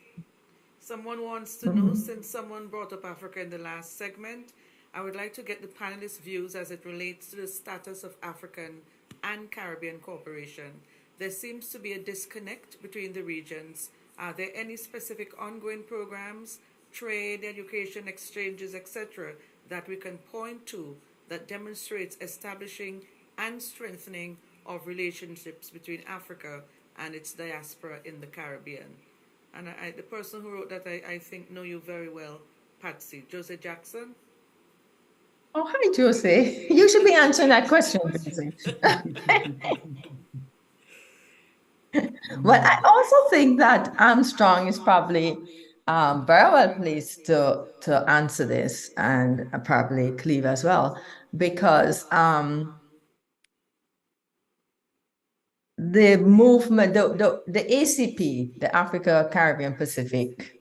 Someone wants to know, since someone brought up Africa in the last segment, I would like to get the panelists' views as it relates to the status of African and Caribbean cooperation. There seems to be a disconnect between the regions. Are there any specific ongoing programs, trade, education, exchanges, etc., that we can point to that demonstrates establishing and strengthening of relationships between Africa and its diaspora in the Caribbean? And the person who wrote that, I think, know you very well, Patsy. Jose Jackson? Oh, hi, Jose. You should be answering that question, Jose. But I also think that Armstrong is probably very well placed to answer this, and probably Cleve as well, because the movement, the ACP, the Africa, Caribbean, Pacific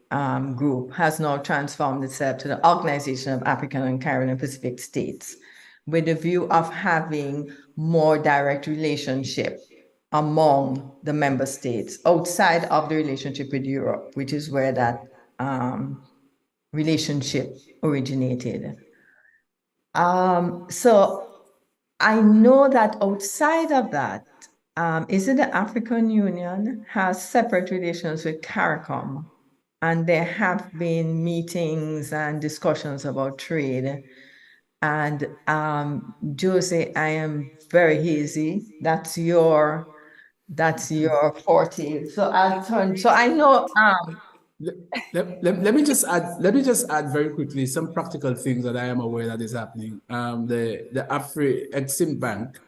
group, has now transformed itself to the Organization of African and Caribbean and Pacific States, with the view of having more direct relationship among the member states outside of the relationship with Europe, which is where that relationship originated. So I know that outside of that, is it the African Union has separate relations with CARICOM, and there have been meetings and discussions about trade. And Jose, I am very hazy. That's your forte. So I'll turn. So I know Let me just add very quickly some practical things that I am aware that is happening. The Afri-Exim Bank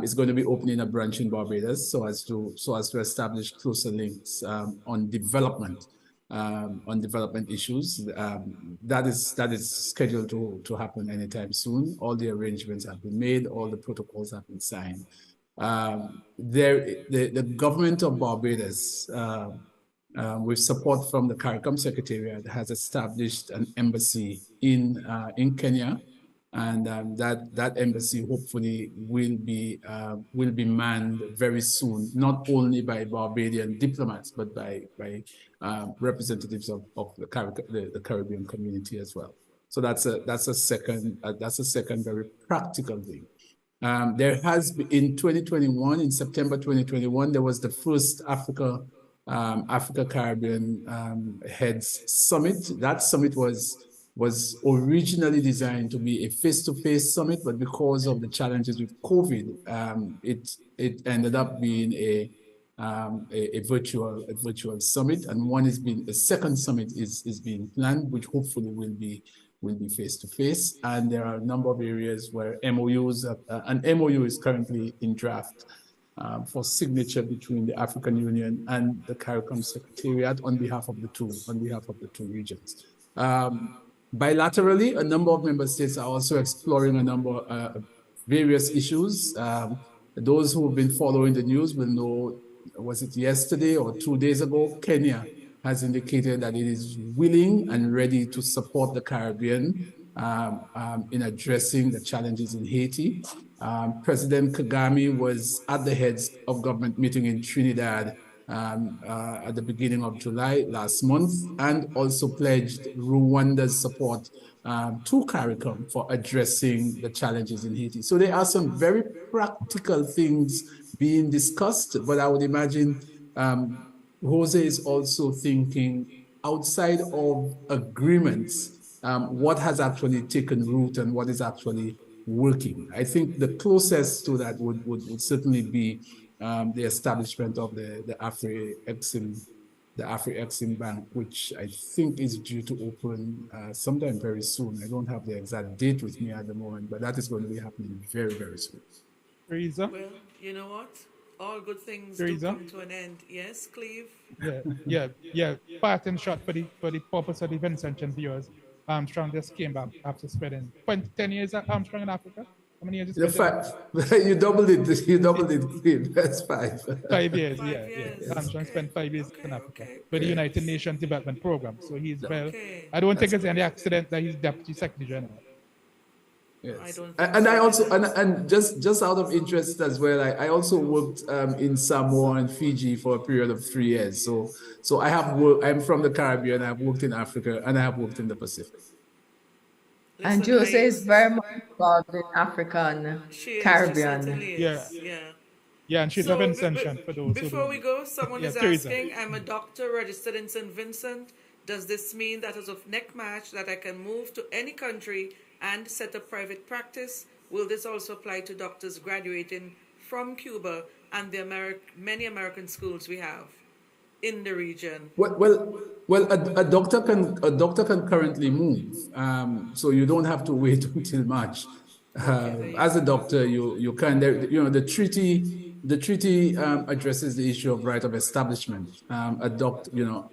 is going to be opening a branch in Barbados so as to establish closer links on development issues. That is scheduled to happen anytime soon. All the arrangements have been made, all the protocols have been signed. The government of Barbados, with support from the CARICOM Secretariat, has established an embassy in Kenya, and that embassy hopefully will be manned very soon, not only by Barbadian diplomats but by representatives of the Caribbean community as well. So that's a second very practical thing. There has been in 2021, in September 2021, there was the first Africa Caribbean Heads Summit. That summit was originally designed to be a face-to-face summit, but because of the challenges with COVID, it ended up being a virtual summit, and a second summit is being planned, which hopefully will be face-to-face. And there are a number of areas where an MOU is currently in draft for signature between the African Union and the CARICOM Secretariat on behalf of the two regions. Bilaterally, a number of member states are also exploring a number of various issues. Those who have been following the news will know, was it yesterday or 2 days ago, Kenya has indicated that it is willing and ready to support the Caribbean in addressing the challenges in Haiti. President Kagame was at the heads of government meeting in Trinidad at the beginning of July last month, and also pledged Rwanda's support to CARICOM for addressing the challenges in Haiti. So there are some very practical things being discussed, but I would imagine Jose is also thinking outside of agreements, what has actually taken root and what is actually working. I think the closest to that would certainly be the establishment of the Afri-Exim Bank, which I think is due to open sometime very soon. I don't have the exact date with me at the moment, but that is going to be happening very, very soon. Teresa? Well, you know what? All good things Teresa? do come to an end. Yes, Cleve? Yeah. Part and short for the purpose of the Vincent and viewers. Armstrong just came back after spending 10 years at Armstrong in Africa. How many years you spent? You doubled it, Cleve. That's 5. 5 years, 5 yeah. years. Armstrong Okay. spent 5 years in Okay, Africa okay, with the great. United Nations Development Program. So he's well. Okay. I don't think it's any accident that he's Deputy Secretary General. Yes. I don't think And so. I also and just out of interest as well, I also worked in Samoa and Fiji for a period of 3 years. So I have worked. I'm from the Caribbean. I've worked in Africa and I have worked in the Pacific. And Listen, Jose is very much involved in African she is, she Caribbean. certainly Yeah. is. Yeah. Yeah, and she's a Vincentian for those who Before don't we know. go, someone Yeah, is Teresa. asking, I'm a doctor registered in St. Vincent. Does this mean that as of next March that I can move to any country and set up private practice? Will this also apply to doctors graduating from Cuba and the many American schools we have in the region? Well, a doctor can currently move, so you don't have to wait until March. As a doctor, you can. The treaty addresses the issue of right of establishment.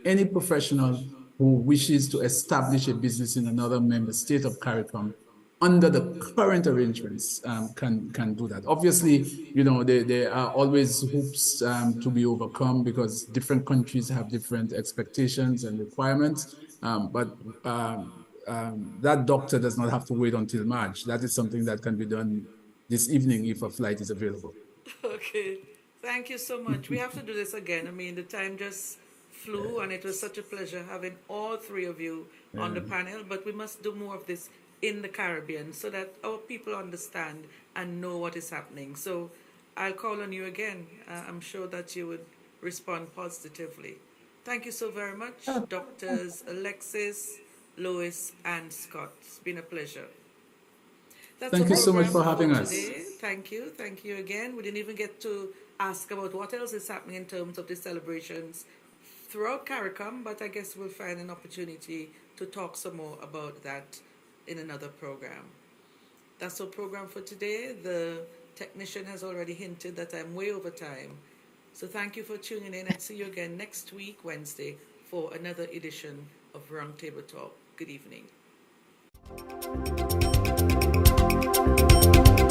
Any professional who wishes to establish a business in another member state of CARICOM under the current arrangements can do that. Obviously, there are always hoops to be overcome because different countries have different expectations and requirements. But that doctor does not have to wait until March. That is something that can be done this evening if a flight is available. Okay. Thank you so much. We have to do this again. I mean, the time just flew, and it was such a pleasure having all three of you on the panel. But we must do more of this in the Caribbean so that our people understand and know what is happening. So I'll call on you again. I'm sure that you would respond positively. Thank you so very much, Doctors Alexis, Lois, and Scott. It's been a pleasure. That's Thank the you so much program for having us. today. Thank you again. We didn't even get to ask about what else is happening in terms of the celebrations throughout CARICOM, but I guess we'll find an opportunity to talk some more about that in another program. That's our program for today. The technician has already hinted that I'm way over time. So thank you for tuning in, and see you again next week, Wednesday, for another edition of Roundtable Talk. Good evening.